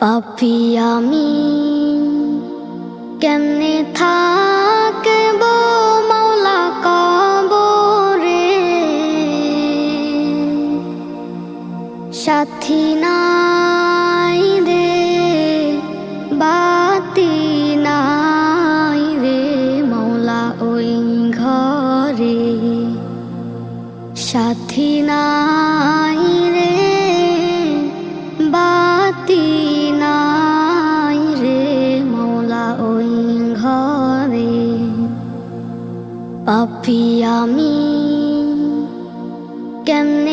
পাপী আমি কেমনে থাকব মাওলা কবরে, সাথী নাই রে বাতি নাই রে মাওলা ওই ঘরে, সাথী নাই রে বাতি নাই রে মাওলা ওই ঘরে। পাপী আমি কেমনে